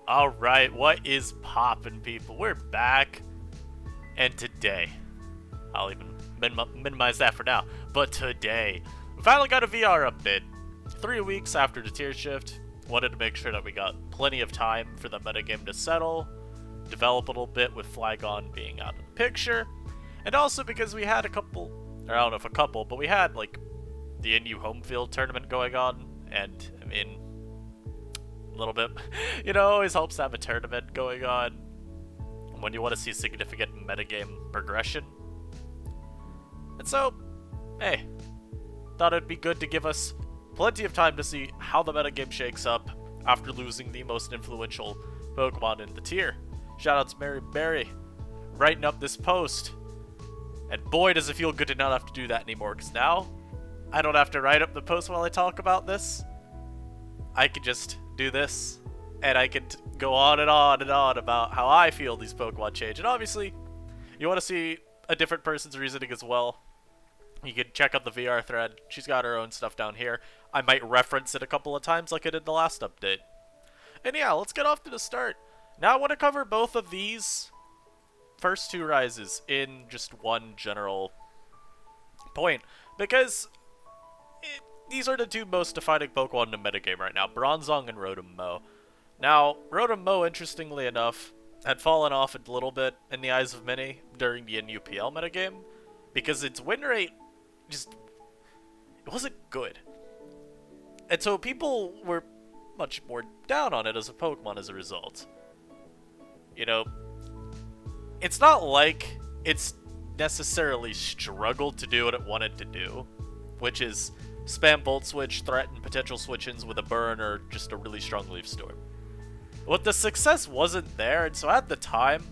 Alright, what is poppin', people? We're back, and today, I'll even minimize that for now, but today, we finally got a VR update. 3 weeks after the tier shift, wanted to make sure that we got plenty of time for the metagame to settle, develop a little bit with Flygon being out of the picture, and also because we had a couple, or I don't know if a couple, but we had, like, the NU home field tournament going on, and, I mean, little bit. You know, always helps to have a tournament going on when you want to see significant metagame progression. And so, hey, thought it'd be good to give us plenty of time to see how the metagame shakes up after losing the most influential Pokemon in the tier. Shoutouts Mary Berry writing up this post. And boy, does it feel good to not have to do that anymore, because now I don't have to write up the post while I talk about this. I can just do this, and I can go on and on and on about how I feel these Pokemon change. And obviously, you want to see a different person's reasoning as well. You can check out the VR thread. She's got her own stuff down here. I might reference it a couple of times like I did the last update. And yeah, let's get off to the start. Now I want to cover both of these first two rises in just one general point, because these are the two most defining Pokemon in the metagame right now, Bronzong and Rotom-Mow. Now, Rotom-Mow, interestingly enough, had fallen off a little bit in the eyes of many during the NUPL metagame, because its win rate just, it wasn't good. And so people were much more down on it as a Pokemon as a result. You know, it's not like it's necessarily struggled to do what it wanted to do, which is spam Volt Switch, threaten potential switch-ins with a burn, or just a really strong Leaf Storm. But the success wasn't there, and so at the time,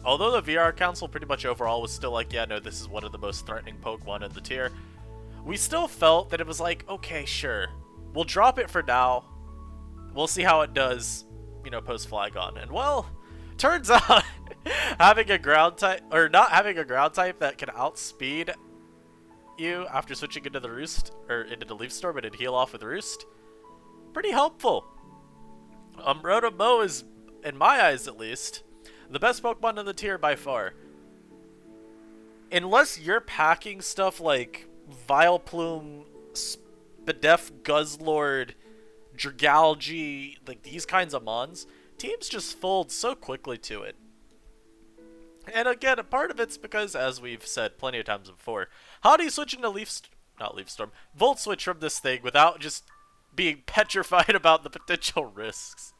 although the VR Council pretty much overall was still like, yeah, no, this is one of the most threatening Pokemon in the tier, we still felt that it was like, okay, sure, we'll drop it for now, we'll see how it does, you know, post Flygon. And well, turns out, having a ground type, or not having a ground type that can outspeed you after switching into the Roost, or into the Leaf Storm, and it'd heal off with Roost, pretty helpful. Rotom-Mow is, in my eyes at least, the best Pokemon in the tier by far. Unless you're packing stuff like Vileplume, Spadef, Guzzlord, Dragalge, like these kinds of mons, teams just fold so quickly to it. And again, a part of it's because, as we've said plenty of times before, how do you switch into Volt Switch from this thing without just being petrified about the potential risks?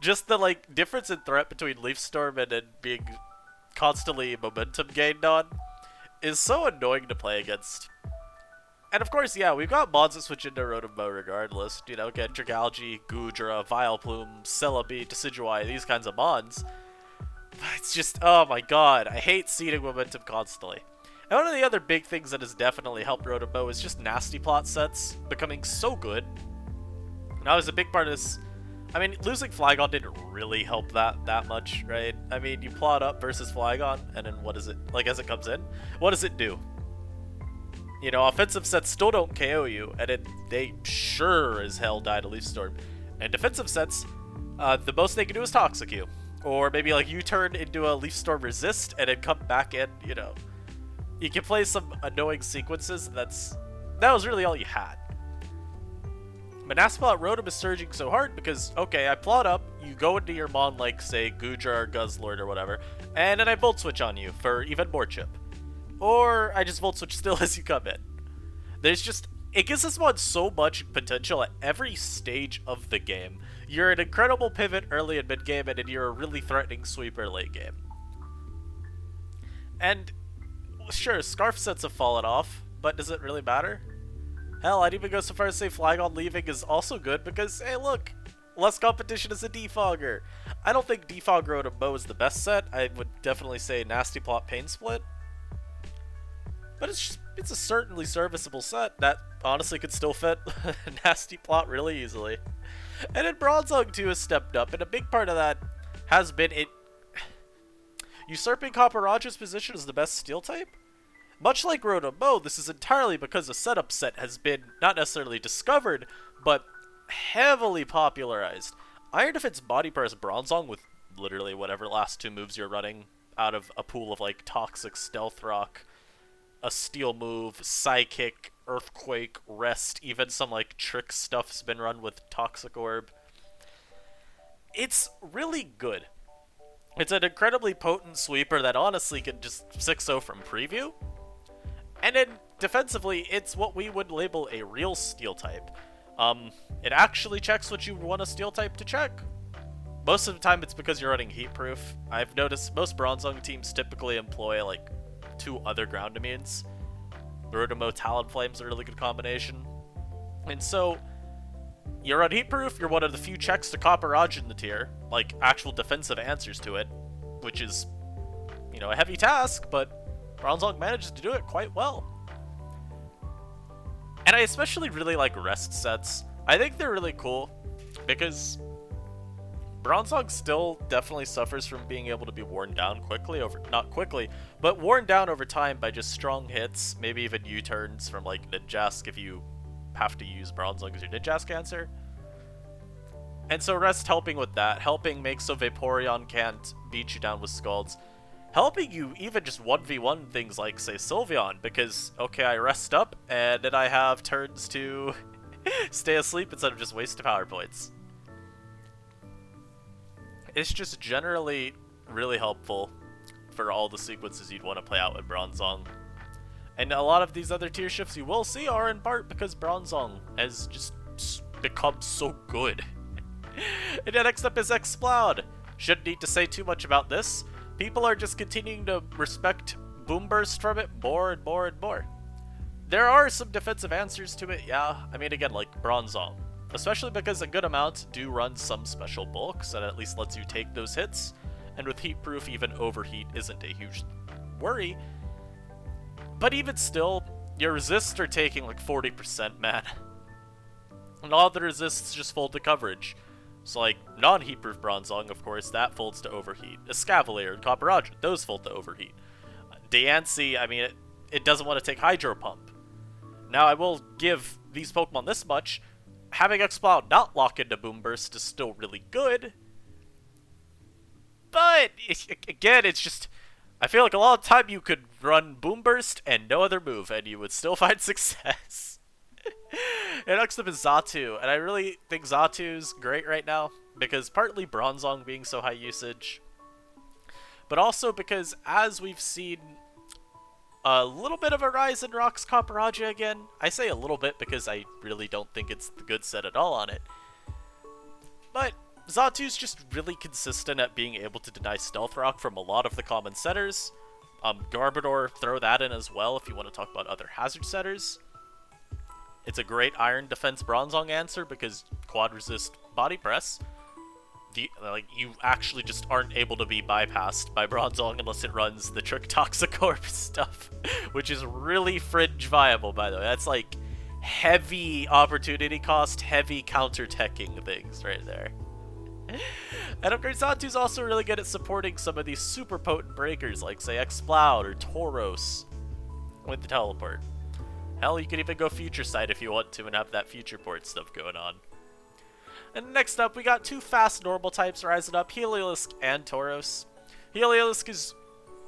Just the, like, difference in threat between Leaf Storm and being constantly momentum gained on is so annoying to play against. And of course, yeah, we've got mods that switch into Rotom-Mow regardless. You know, again, Dragalge, Goodra, Vileplume, Celebi, Decidueye, these kinds of mods. It's just, oh my god, I hate seeding momentum constantly. And one of the other big things that has definitely helped Rotom-Mow is just nasty plot sets becoming so good. And that was a big part of this. I mean, losing Flygon didn't really help that much, right? I mean, you plot up versus Flygon, and then what is it, like, as it comes in, what does it do? You know, offensive sets still don't KO you, and they sure as hell die to Leaf Storm. And defensive sets, the most they can do is Toxic you. Or maybe like you turn into a Leaf Storm resist and then come back in, you know. You can play some annoying sequences, and that was really all you had. But Nasty Plot Rotom is surging so hard because, okay, I plot up, you go into your mon like, say, Goodra or Guzzlord or whatever, and then I Volt Switch on you for even more chip. Or I just Volt Switch still as you come in. There's just, it gives this mod so much potential at every stage of the game. You're an incredible pivot early and mid-game, and then you're a really threatening sweeper late game. And, sure, Scarf sets have fallen off, but does it really matter? Hell, I'd even go so far as to say Flygon leaving is also good because, hey look, less competition as a defogger. I don't think Defog Rotom-Mow is the best set. I would definitely say Nasty Plot Pain Split. But it's a certainly serviceable set that honestly could still fit Nasty Plot really easily. And then Bronzong 2 has stepped up, and a big part of that has been it usurping Copperaj's position as the best Steel type. Much like Rotom-Mow, this is entirely because the setup set has been not necessarily discovered, but heavily popularized. Iron Defense Body Press Bronzong with literally whatever last 2 moves you're running out of a pool of like Toxic, Stealth Rock, a Steel move, Psychic, Earthquake, Rest, even some like trick stuff's been run with Toxic Orb. It's really good. It's an incredibly potent sweeper that honestly can just 6-0 from preview. And then defensively, it's what we would label a real Steel type. It actually checks what you want a Steel type to check. Most of the time it's because you're running Heat Proof. I've noticed most Bronzong teams typically employ like 2 other ground immunes. Rotamo Talonflame's a really good combination. And so, you're on Heat Proof, you're one of the few checks to Copper Raj in the tier, like actual defensive answers to it, which is, you know, a heavy task, but Bronzong manages to do it quite well. And I especially really like rest sets. I think they're really cool, because Bronzong still definitely suffers from being able to be worn down quickly, not quickly, but worn down over time by just strong hits, maybe even U-turns from like Ninjask if you have to use Bronzong as your Ninjask answer. And so rest helping with that, helping make so Vaporeon can't beat you down with Scalds, helping you even just 1v1 things like, say, Sylveon, because, okay, I rest up, and then I have turns to stay asleep instead of just waste power points. It's just generally really helpful for all the sequences you'd want to play out with Bronzong. And a lot of these other tier shifts you will see are in part because Bronzong has just become so good. And then next up is Exploud. Shouldn't need to say too much about this. People are just continuing to respect Boom Burst from it more and more and more. There are some defensive answers to it, yeah. I mean, again, like Bronzong. Especially because a good amount do run some special bulks that at least lets you take those hits. And with Heat Proof, even Overheat isn't a huge worry. But even still, your resists are taking like 40%, man. And all the resists just fold to coverage. So like, non-Heat Proof Bronzong, of course, that folds to Overheat. Escavalier and Copper Roger, those fold to Overheat. Diancie, I mean, it doesn't want to take Hydro Pump. Now, I will give these Pokemon this much. Having Exploud not lock into Boom Burst is still really good. But, again, it's just... I feel like a lot of time you could run Boom Burst and no other move, and you would still find success. And next up is Xatu, and I really think Xatu's great right now, because partly Bronzong being so high usage, but also because as we've seen a little bit of a rise in Rock's Copperajah again. I say a little bit because I really don't think it's the good set at all on it. But Xatu's just really consistent at being able to deny Stealth Rock from a lot of the common setters. Garbodor, throw that in as well if you want to talk about other hazard setters. It's a great Iron Defense Bronzong answer because Quad Resist Body Press. You actually just aren't able to be bypassed by Bronzong unless it runs the Trick Toxic Orb stuff, which is really fringe viable, by the way. That's like heavy opportunity cost, heavy counter-teching things right there. And of course, Xatu's also really good at supporting some of these super potent breakers, like say Exploud or Tauros with the teleport. Hell, you could even go Future Sight if you want to and have that Future Port stuff going on. And next up, we got two fast normal types rising up, Heliolisk and Tauros. Heliolisk is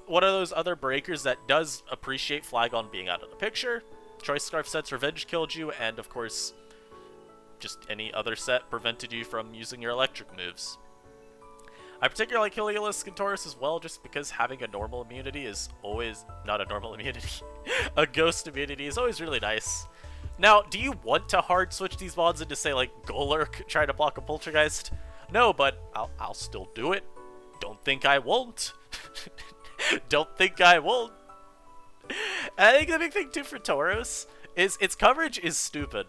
one of those other breakers that does appreciate Flygon being out of the picture. Choice Scarf sets Revenge killed you, and of course, just any other set prevented you from using your electric moves. I particularly like Heliolisk and Tauros as well, just because having a normal immunity is always... not a normal immunity. A ghost immunity is always really nice. Now, do you want to hard switch these mods into, say, like, Golurk trying to block a Poltergeist? No, but I'll still do it. Don't think I won't. Don't think I won't. And I think the big thing, too, for Tauros is its coverage is stupid.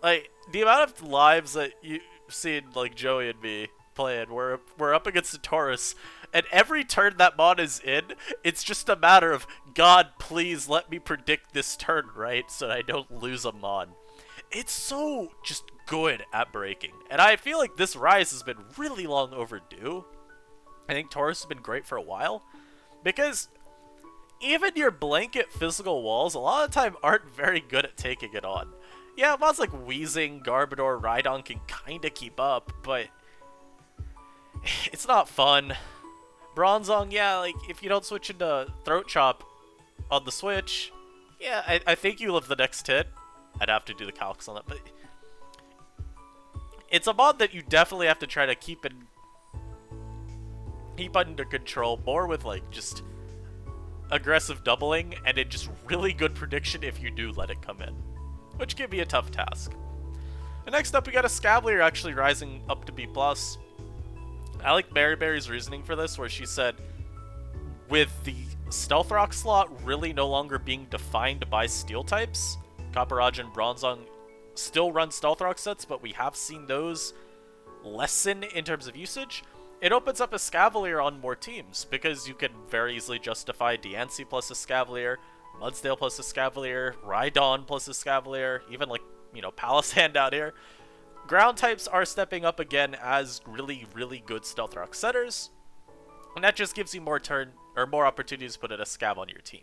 Like, the amount of lives that you've seen, like, Joey and me playing, we're up against the Tauros, and every turn that mod is in, it's just a matter of, God, please let me predict this turn right so that I don't lose a mod. It's so just good at breaking, and I feel like this rise has been really long overdue. I think Tauros has been great for a while, because even your blanket physical walls a lot of the time aren't very good at taking it on. Yeah, mods like Weezing, Garbodor, Rhydon can kinda keep up, but it's not fun. Bronzong, yeah, like, if you don't switch into Throat Chop on the Switch, yeah, I think you live the next hit. I'd have to do the calcs on that, but it's a mod that you definitely have to try to keep under control, more with, like, just aggressive doubling, and it just really good prediction if you do let it come in, which can be a tough task. And next up, we got a Scavalier actually rising up to B+. I like Mary Berry's reasoning for this, where she said, with the Stealth Rock slot really no longer being defined by Steel types, Copperajah and Bronzong still run Stealth Rock sets, but we have seen those lessen in terms of usage. It opens up a Scavalier on more teams, because you can very easily justify Diancie plus a Scavalier, Mudsdale plus a Scavalier, Rhydon plus a Scavalier, even, like, you know, Palisand out here. Ground types are stepping up again as really, really good Stealth Rock setters, and that just gives you more opportunities to put in a Scav on your team.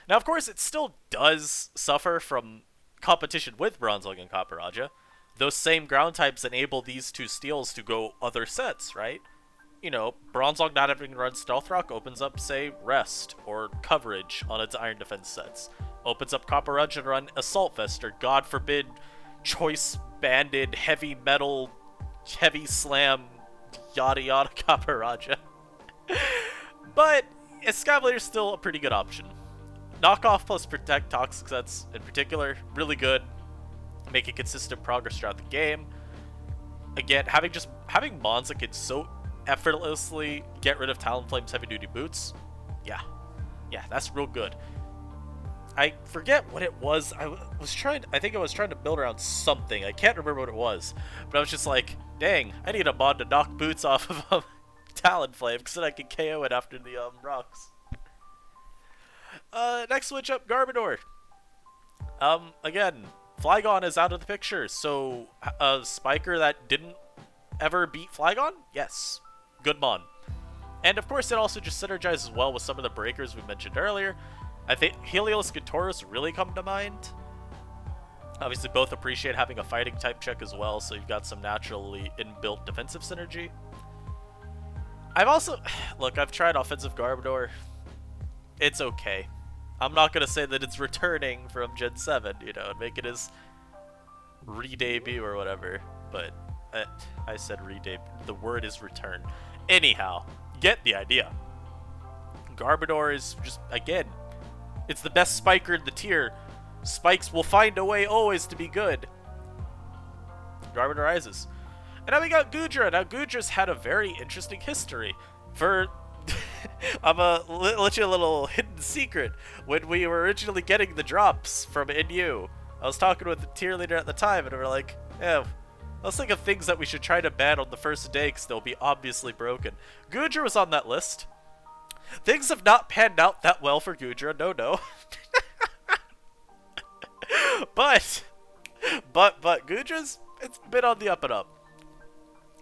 Now, of course, it still does suffer from competition with Bronzong and Copperajah. Those same ground types enable these two steals to go other sets, right? You know, Bronzong not having run Stealth Rock opens up, say, Rest or Coverage on its Iron Defense sets. Opens up Copperajah to run Assault Vest or, God forbid, Choice Banded, Heavy Metal, Heavy Slam, yada yada Copperajah. But Escavalier's still a pretty good option. Knockoff plus Protect Toxic sets, in particular, really good. Making consistent progress throughout the game. Again, having mons that can so effortlessly get rid of Talonflame's heavy duty boots, yeah, that's real good. I forget what it was. I think I was trying to build around something. I can't remember what it was, but I was just like, dang, I need a mod to knock boots off of Talonflame, because then I can KO it after the rocks. Next switch up, Garbodor. Again, Flygon is out of the picture, so a Spiker that didn't ever beat Flygon? Yes. Good mon. And of course, it also just synergizes well with some of the breakers we mentioned earlier. I think Helios and Taurus really come to mind. Obviously, both appreciate having a fighting type check as well, so you've got some naturally inbuilt defensive synergy. I've tried offensive Garbodor. It's okay. I'm not going to say that it's returning from Gen 7, you know, and make it his re-debut or whatever, but I said re-debut. The word is return. Anyhow, get the idea. Garbodor is just, again, it's the best spiker in the tier. Spikes will find a way always to be good. Garbodor rises. And now we got Goodra. Now, Goodra's had a very interesting history. I'm a let you a little hidden secret. When we were originally getting the drops from NU, I was talking with the tier leader at the time, and we were like, yeah, let's think of things that we should try to ban on the first day, because they'll be obviously broken. Goodra was on that list. Things have not panned out that well for Goodra, no. But Goodra's, it's been on the up and up.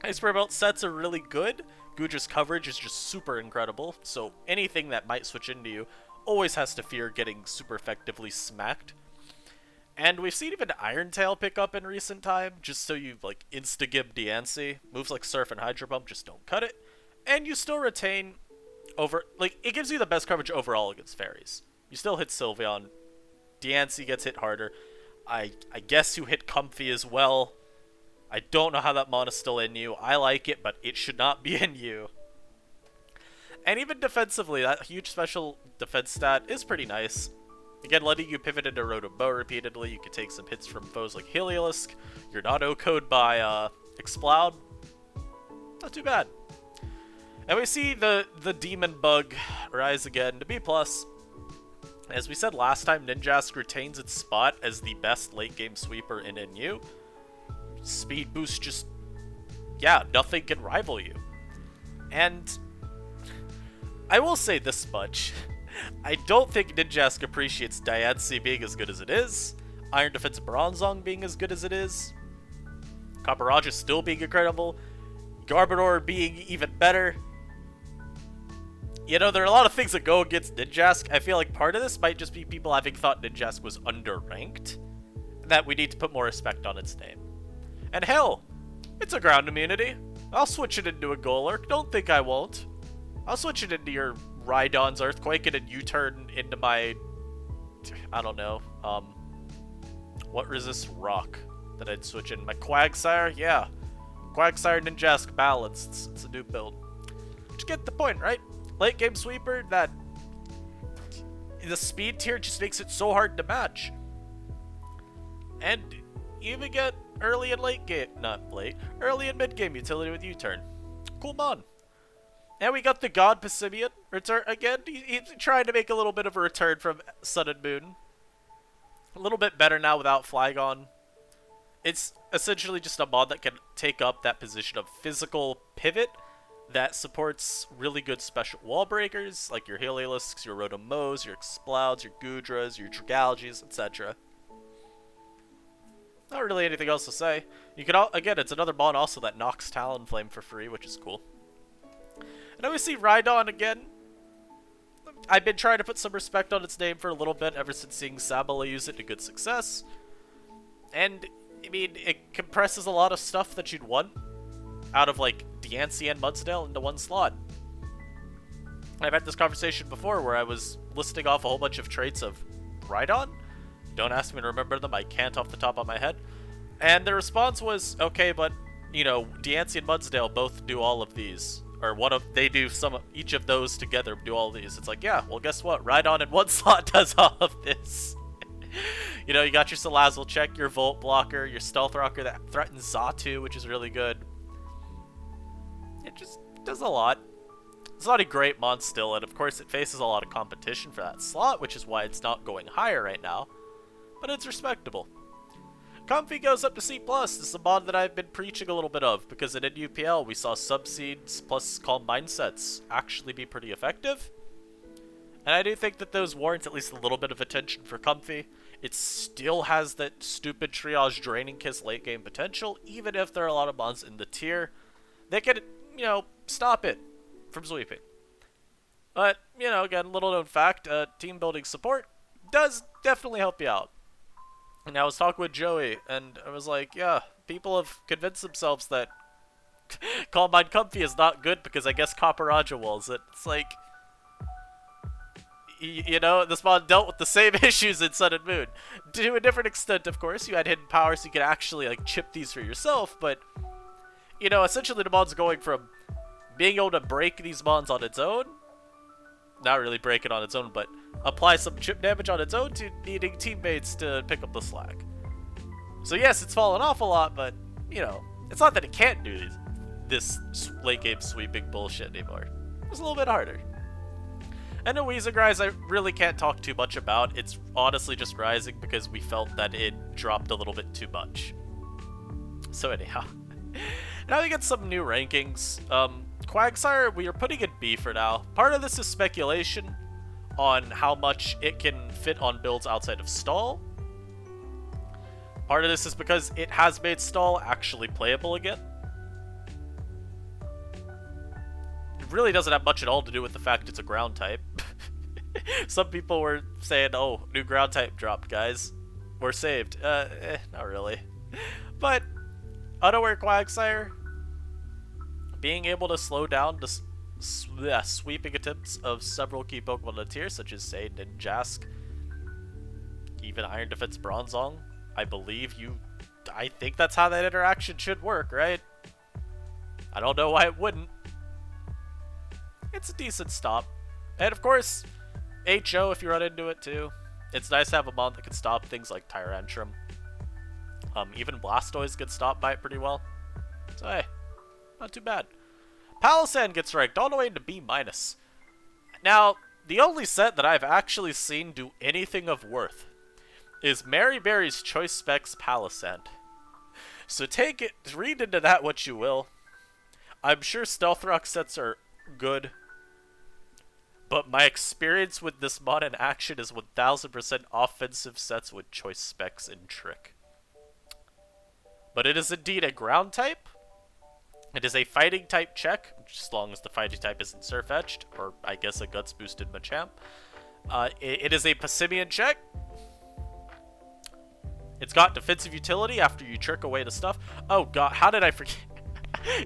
Ice Spray Belt sets are really good. Goodra's coverage is just super incredible, so anything that might switch into you always has to fear getting super effectively smacked. And we've seen even Iron Tail pick up in recent time, just so you, like, insta-gib Diancie. Moves like Surf and Hydro Pump just don't cut it. And you still retain it gives you the best coverage overall against fairies. You still hit Sylveon. Diancie gets hit harder. I guess you hit Comfy as well. I don't know how that mon is still in you. I like it, but it should not be in you. And even defensively, that huge special defense stat is pretty nice. Again, letting you pivot into Rotom-Bow repeatedly, you can take some hits from foes like Heliolisk. You're not OHKO'd by Exploud. Not too bad. And we see the Demon Bug rise again to B+. As we said last time, Ninjask retains its spot as the best late-game sweeper in NU. Speed boost just, yeah, nothing can rival you. And I will say this much. I don't think Ninjask appreciates Diancie being as good as it is, Iron Defense Bronzong being as good as it is, Copperajah still being incredible, Garbodor being even better. You know, there are a lot of things that go against Ninjask. I feel like part of this might just be people having thought Ninjask was underranked. that we need to put more respect on its name. And hell, it's a ground immunity. I'll switch it into a Golurk. Don't think I won't. I'll switch it into your Rhydon's Earthquake and then you turn into my... I don't know. What resists rock that I'd switch in? My Quagsire? Yeah. Quagsire Ninjask balanced. It's a new build. But you get the point, right? Late game sweeper, that... the speed tier just makes it so hard to match. And you even get early and late game, not late, early and mid game utility with U-turn. Cool mon. And we got the God Pessimian return again. He's trying to make a little bit of a return from Sun and Moon. A little bit better now without Flygon. It's essentially just a mod that can take up that position of physical pivot that supports really good special wall breakers, like your Heliosks, your Rotomos, your Explouds, your Goodras, your Dragalges, etc. Not really anything else to say. You can again, it's another mod also that knocks Talonflame for free, which is cool. And then we see Rhydon again. I've been trying to put some respect on its name for a little bit ever since seeing Sabala use it to good success. And, I mean, it compresses a lot of stuff that you'd want out of, like, Diancie and Mudsdale into one slot. I've had this conversation before where I was listing off a whole bunch of traits of Rhydon. Don't ask me to remember them, I can't off the top of my head. And the response was, okay, but, you know, Diancie and Mudsdale both do all of these. Or they do each of those together do all of these. It's like, yeah, well, guess what? Rhydon in one slot does all of this. You know, you got your Salazzle check, your Volt Blocker, your Stealth Rocker that threatens Xatu, which is really good. It just does a lot. It's not a great mon still, and of course it faces a lot of competition for that slot, which is why it's not going higher right now. But it's respectable. Comfy goes up to C+. This is a mod that I've been preaching a little bit of, because in UPL we saw Subseeds plus Calm Mindsets actually be pretty effective. And I do think that those warrant at least a little bit of attention for Comfy. It still has that stupid Triage Draining Kiss late game potential, even if there are a lot of mods in the tier that can, you know, stop it from sweeping. But, you know, again, little known fact, team building support does definitely help you out. And I was talking with Joey, and I was like, yeah, people have convinced themselves that Calm Mind Comfy is not good because I guess Copperajah walls it. It's like, you know, this mod dealt with the same issues in Sun and Moon. To a different extent, of course. You had hidden power so you could actually, like, chip these for yourself, but, you know, essentially the mod's going from being able to break these mons on its own, not really break it on its own, but apply some chip damage on its own, to needing teammates to pick up the slack. So yes, it's fallen off a lot, but, you know, it's not that it can't do this late game sweeping bullshit anymore. It's a little bit harder. And the Weezingrise I really can't talk too much about. It's honestly just rising because we felt that it dropped a little bit too much. So anyhow, now we get some new rankings. Quagsire, we are putting in B for now. Part of this is speculation on how much it can fit on builds outside of Stall. Part of this is because it has made Stall actually playable again. It really doesn't have much at all to do with the fact it's a ground type. Some people were saying, oh, new ground type dropped, guys. We're saved. Not really. But, Unaware Quagsire, being able to slow down the sweeping attempts of several key Pokemon in the tier, such as, say, Ninjask, even Iron Defense Bronzong. I think that's how that interaction should work, right? I don't know why it wouldn't. It's a decent stop. And of course, HO if you run into it too. It's nice to have a mod that can stop things like Tyrantrum. Even Blastoise gets stopped by it pretty well. So hey, not too bad. Palossand gets ranked all the way into B-. Now, the only set that I've actually seen do anything of worth is Mary Berry's Choice Specs Palossand. So take it, read into that what you will. I'm sure Stealth Rock sets are good, but my experience with this mod in action is 1000% offensive sets with Choice Specs and Trick. But it is indeed a ground type. It is a fighting type check, as long as the fighting type isn't Surfetched, or I guess a Guts boosted Machamp. It is a Pessimian check. It's got defensive utility after you trick away the stuff. Oh god, how did I forget?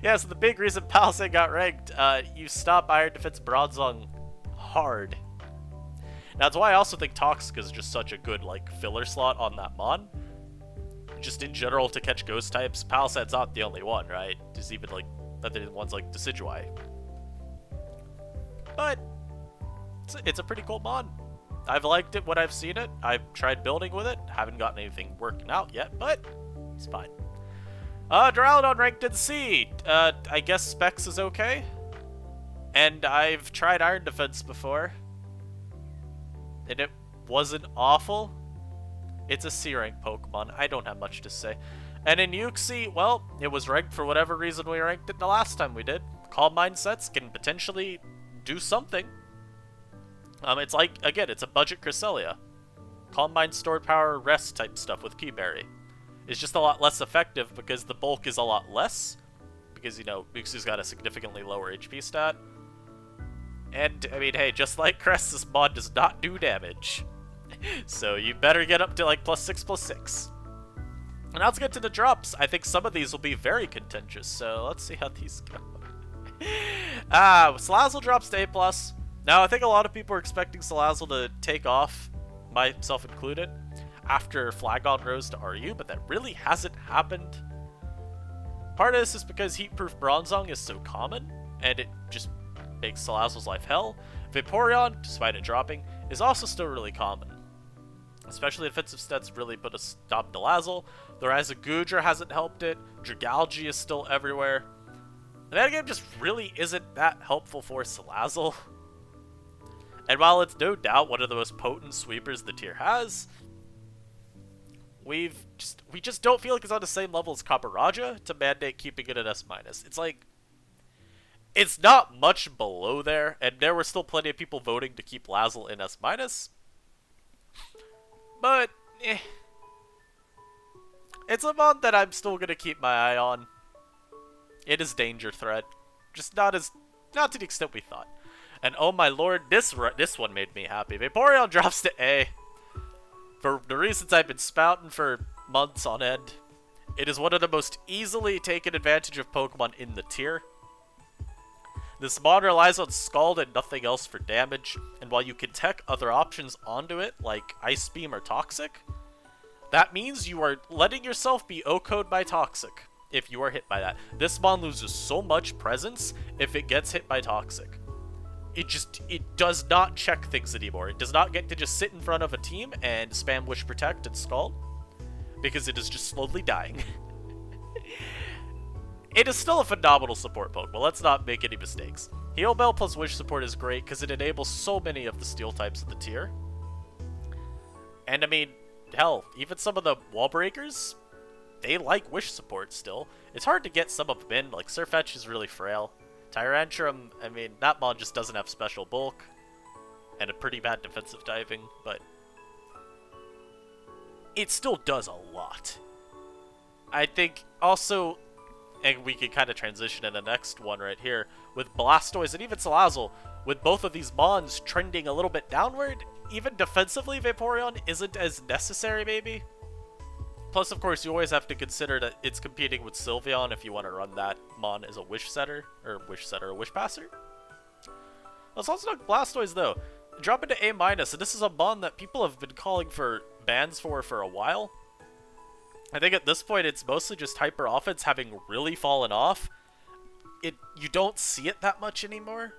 Yeah, so the big reason Palisade got ranked, you stop Iron Defense Bronzong hard. Now, that's why I also think Toxic is just such a good, like, filler slot on that Mon. Just in general to catch ghost types. Palisade's not the only one, right? There's even, like, other ones like Decidueye. But, it's a pretty cool Mon. I've liked it when I've seen it. I've tried building with it. Haven't gotten anything working out yet, but it's fine. Duraludon ranked in C. I guess Specs is okay. And I've tried Iron Defense before. And it wasn't awful. It's a C rank Pokemon. I don't have much to say. And in Uxie, well, it was ranked for whatever reason we ranked it the last time we did. Calm Mindsets can potentially do something. It's like, again, it's a budget Cresselia. Calm Mind, Stored Power, Rest type stuff with Keyberry. It's just a lot less effective because the bulk is a lot less. Because, you know, Uxie's got a significantly lower HP stat. And, I mean, hey, just like Crest, this mod does not do damage. So you better get up to, like, +6/+6. And now let's get to the drops. I think some of these will be very contentious, so let's see how these go. Salazzle drops to A+. Now, I think a lot of people are expecting Salazzle to take off, myself included, after Flagon rose to RU, but that really hasn't happened. Part of this is because Heatproof Bronzong is so common, and it just makes Salazzle's life hell. Vaporeon, despite it dropping, is also still really common. Especially defensive stats really put a stop to Lazzle. The rise of Goodra hasn't helped it. Dragalge is still everywhere. The metagame just really isn't that helpful for Salazzle. And while it's no doubt one of the most potent sweepers the tier has, we just don't feel like it's on the same level as Copperajah to mandate keeping it at S-. It's like, it's not much below there, and there were still plenty of people voting to keep Lazzle in S-. But, it's a mod that I'm still gonna keep my eye on. It is danger threat, just not to the extent we thought. And oh my lord, this one made me happy. Vaporeon drops to A. For the reasons I've been spouting for months on end. It is one of the most easily taken advantage of Pokemon in the tier. This mod relies on Scald and nothing else for damage, and while you can tech other options onto it, like Ice Beam or Toxic, that means you are letting yourself be OHKO'd by Toxic if you are hit by that. This mod loses so much presence if it gets hit by Toxic. It does not check things anymore. It does not get to just sit in front of a team and spam Wish Protect and Scald, because it is just slowly dying. It is still a phenomenal support Pokemon, let's not make any mistakes. Heal Bell plus Wish support is great because it enables so many of the steel types in the tier. And I mean, hell, even some of the wall breakers, they like Wish support still. It's hard to get some of them in, like Sirfetch'd is really frail. Tyrantrum, I mean, that mod just doesn't have special bulk and a pretty bad defensive typing, but it still does a lot. I think also, and we can kind of transition in the next one right here, with Blastoise and even Salazzle, with both of these mons trending a little bit downward, even defensively Vaporeon isn't as necessary maybe. Plus, of course, you always have to consider that it's competing with Sylveon if you want to run that mon as a Wish Setter, or Wish Passer. Let's also talk Blastoise though. Drop into A-, and this is a mon that people have been calling for bans for a while. I think at this point it's mostly just Hyper Offense having really fallen off. You don't see it that much anymore.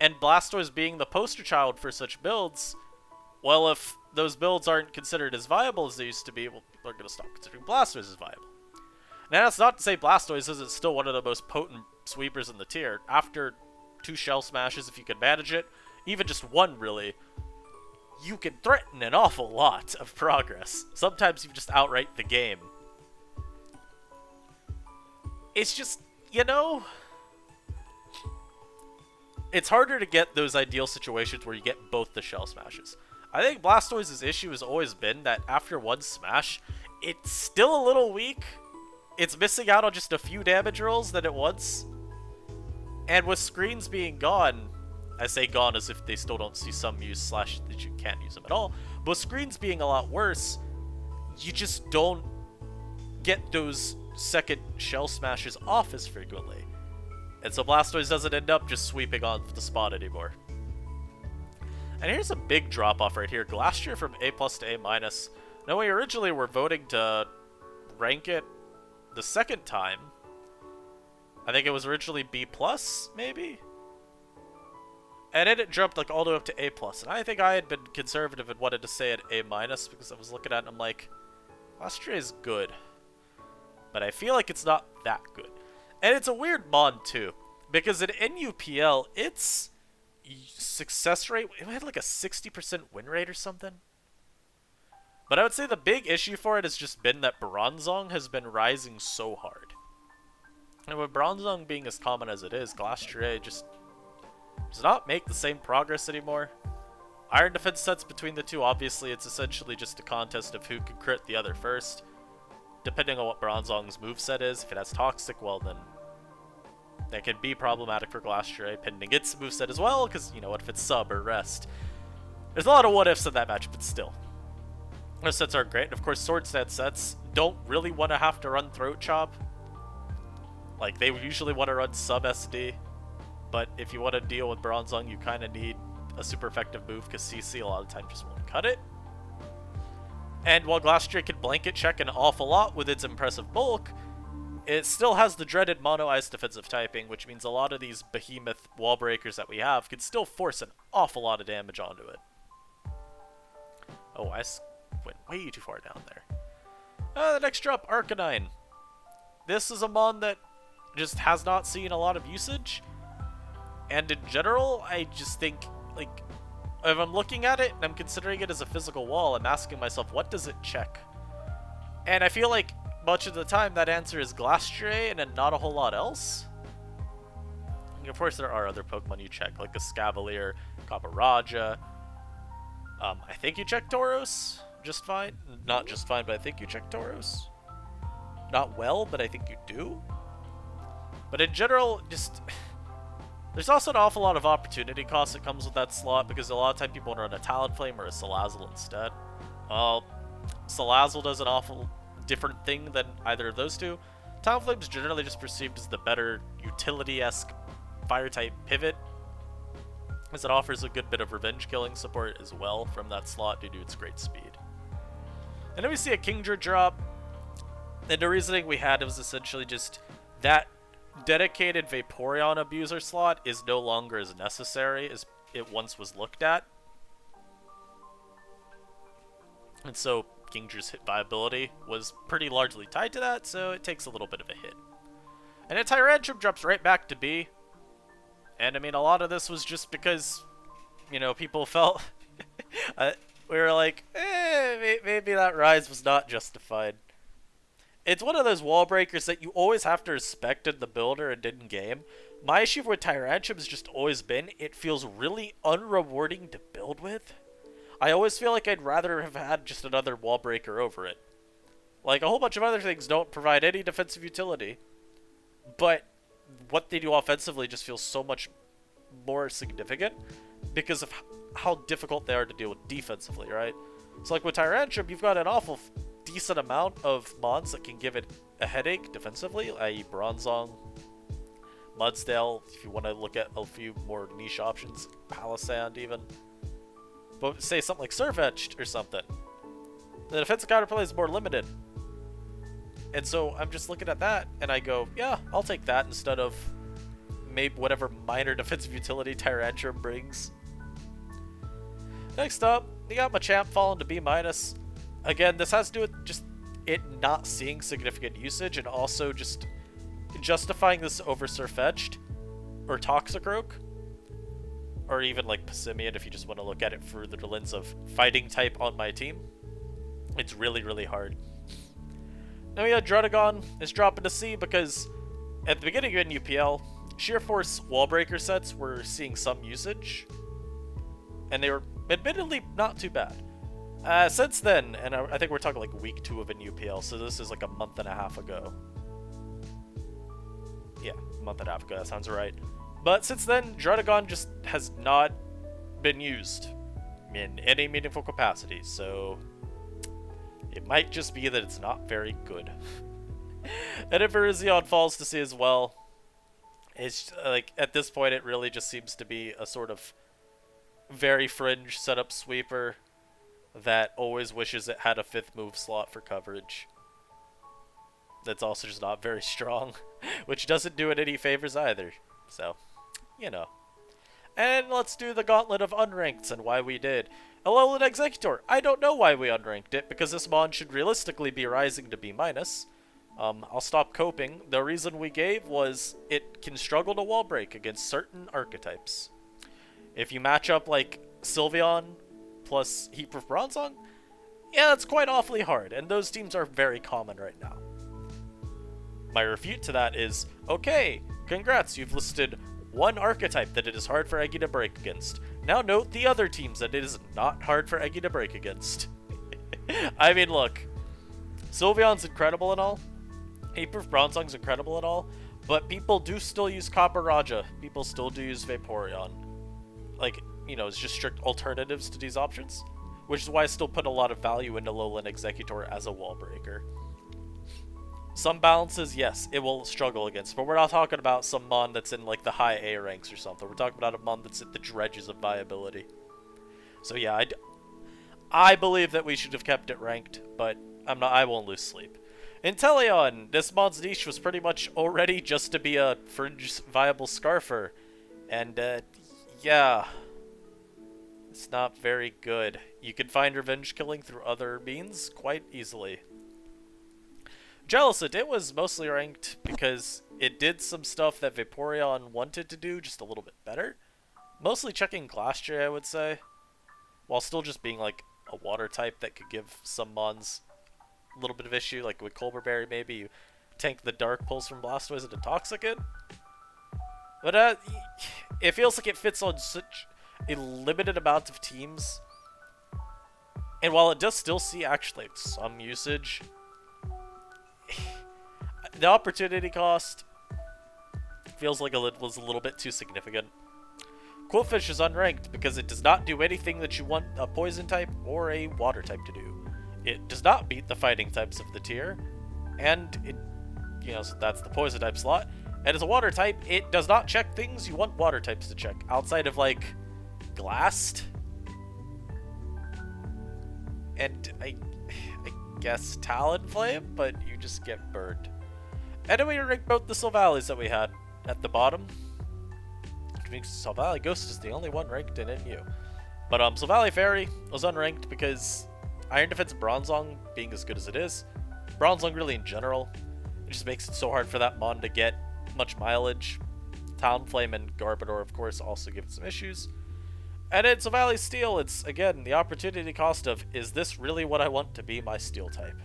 And Blastoise being the poster child for such builds, well, if those builds aren't considered as viable as they used to be, well, people are going to stop considering Blastoise as viable. Now, that's not to say Blastoise isn't still one of the most potent sweepers in the tier. After 2 Shell Smashes, if you can manage it, even just 1 really, you can threaten an awful lot of progress. Sometimes you just outright the game. It's just, you know, it's harder to get those ideal situations where you get both the Shell Smashes. I think Blastoise's issue has always been that after 1 smash, it's still a little weak. It's missing out on just a few damage rolls than it was. And with screens being gone, I say gone as if they still don't see some use / that you can't use them at all, but with screens being a lot worse, you just don't get those second shell smashes off as frequently. And so Blastoise doesn't end up just sweeping on the spot anymore. And here's a big drop-off right here. Glastrier from A+ to A-. Now, we originally were voting to rank it the second time. I think it was originally B+, maybe? And then it jumped like all the way up to A+. And I think I had been conservative and wanted to say it A- because I was looking at it and I'm like, Glastrier is good. But I feel like it's not that good. And it's a weird mod too, because in NUPL, its success rate, it had like a 60% win rate or something. But I would say the big issue for it has just been that Bronzong has been rising so hard. And with Bronzong being as common as it is, Glastrier just does not make the same progress anymore. Iron defense sets between the two, obviously it's essentially just a contest of who can crit the other first. Depending on what Bronzong's moveset is, if it has Toxic, well then that can be problematic for Glastrier, pending its moveset as well, because, you know, what if it's sub or rest? There's a lot of what-ifs in that match, but still. Those sets are great, and of course Sword Stance sets don't really want to have to run Throat Chop. Like, they usually want to run sub SD, but if you want to deal with Bronzong, you kind of need a super effective move, because CC a lot of the time just won't cut it. And while Glastrier can blanket check an awful lot with its impressive bulk, it still has the dreaded mono ice defensive typing, which means a lot of these behemoth wall breakers that we have can still force an awful lot of damage onto it. Oh, I went way too far down there. The next drop, Arcanine. This is a mon that just has not seen a lot of usage. And in general, I just think, like, if I'm looking at it and I'm considering it as a physical wall, I'm asking myself, what does it check? And I feel like much of the time that answer is Glastrier and then not a whole lot else. And of course there are other Pokemon you check, like the Scavalier, Caparaja. I think you check Tauros just fine. Not just fine, but I think you check Tauros. Not well, but I think you do. But in general, just... There's also an awful lot of opportunity cost that comes with that slot, because a lot of time people want to run a Talonflame or a Salazzle instead. Well, Salazzle does an awful different thing than either of those two. Talonflame is generally just perceived as the better utility-esque fire-type pivot, as it offers a good bit of revenge killing support as well from that slot due to its great speed. And then we see a Kingdra drop, and the reasoning we had was essentially just that dedicated Vaporeon abuser slot is no longer as necessary as it once was looked at. And so Kingdra's hit viability was pretty largely tied to that, so it takes a little bit of a hit. And then Tyrantrum drops right back to B. And I mean, a lot of this was just because, you know, people felt we were like, maybe that rise was not justified. It's one of those wall breakers that you always have to respect in the builder and in game. My issue with Tyrantrum has just always been, it feels really unrewarding to build with. I always feel like I'd rather have had just another wall breaker over it. Like, a whole bunch of other things don't provide any defensive utility, but what they do offensively just feels so much more significant because of how difficult they are to deal with defensively, right? So like with Tyrantrum, you've got an awful decent amount of mons that can give it a headache defensively, i.e. Bronzong, Mudsdale, if you want to look at a few more niche options, Palisand even. But say something like Surfetched or something. The defensive counterplay is more limited. And so I'm just looking at that and I go, yeah, I'll take that instead of maybe whatever minor defensive utility Tyrantrum brings. Next up, we got Machamp falling to B-. Again, this has to do with just it not seeing significant usage and also just justifying this over Surfetched or Toxicroak. Or even like Passimian if you just want to look at it through the lens of fighting type on my team. It's really, really hard. Now yeah, Druddigon is dropping to C because at the beginning of NUPL, Sheer Force Wallbreaker sets were seeing some usage. And they were admittedly not too bad. Since then, and I think we're talking like week 2 of NUPL, so this is like a month and a half ago. Yeah, a month and a half ago, that sounds right. But since then, Druddigon just has not been used in any meaningful capacity, so It might just be that it's not very good. And if Irizion falls to sea as well, it's like at this point it really just seems to be a sort of very fringe setup sweeper that always wishes it had a 5th move slot for coverage. That's also just not very strong, which doesn't do it any favors either. So, you know. And let's do the gauntlet of unranked's and why we did. Alolan Executor. I don't know why we unranked it, because this mon should realistically be rising to B-. I'll stop coping. The reason we gave was it can struggle to wall break against certain archetypes. If you match up like Sylveon plus Heatproof Bronzong, yeah, that's quite awfully hard, and those teams are very common right now. My refute to that is, okay, congrats, you've listed one archetype that it is hard for Eggy to break against. Now note the other teams that it is not hard for Eggy to break against. I mean, look, Sylveon's incredible and all, Heatproof Bronzong's incredible and all, but people do still use Copper Raja. People still do use Vaporeon. Like, you know, it's just strict alternatives to these options, which is why I still put a lot of value into Alolan Executor as a wall breaker. Some balances, yes, it will struggle against, but we're not talking about some mon that's in like the high A ranks or something. We're talking about a mon that's at the dredges of viability. So yeah, I believe that we should have kept it ranked, but I won't lose sleep. Inteleon, this mon's niche was pretty much already just to be a fringe viable Scarfer, and yeah, it's not very good. You can find revenge killing through other means quite easily. Jellicent, it was mostly ranked because it did some stuff that Vaporeon wanted to do just a little bit better. Mostly checking Glastrier, I would say, while still just being like a water type that could give some mons a little bit of issue, like with Colbur Berry maybe you tank the Dark Pulse from Blastoise into Toxicant. But it feels like it fits on such a limited amount of teams, and while it does still see actually some usage, the opportunity cost feels like it was a little bit too significant. Quillfish is unranked because it does not do anything that you want a poison type or a water type to do. It does not beat the fighting types of the tier, and it, you know, so that's the poison type slot. And as a water type, it does not check things you want water types to check, outside of like Glast, and I guess Talonflame, but you just get burned. And then we ranked both the Sylvallies that we had at the bottom, which means Sylvally Ghost is the only one ranked in NU. But Sylvally Fairy was unranked because Iron Defense Bronzong being as good as it is, Bronzong really in general, it just makes it so hard for that mon to get much mileage. Talonflame and Garbodor, of course, also give it some issues. And in Sylvally Steel, it's, again, the opportunity cost of, is this really what I want to be my Steel type?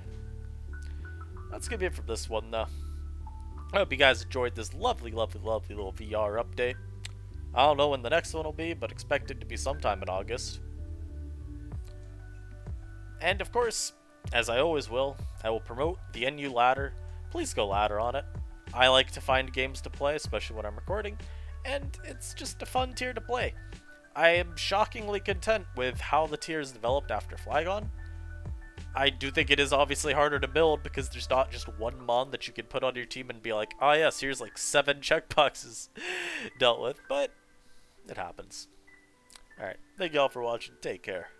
That's going to be it from this one, though. I hope you guys enjoyed this lovely, lovely, lovely little VR update. I don't know when the next one will be, but expect it to be sometime in August. And, of course, as I always will, I will promote the NU ladder. Please go ladder on it. I like to find games to play, especially when I'm recording, and it's just a fun tier to play. I am shockingly content with how the tier is developed after Flygon. I do think it is obviously harder to build because there's not just one mon that you can put on your team and be like, oh yes, here's like 7 checkboxes dealt with, but it happens. Alright, thank y'all for watching, take care.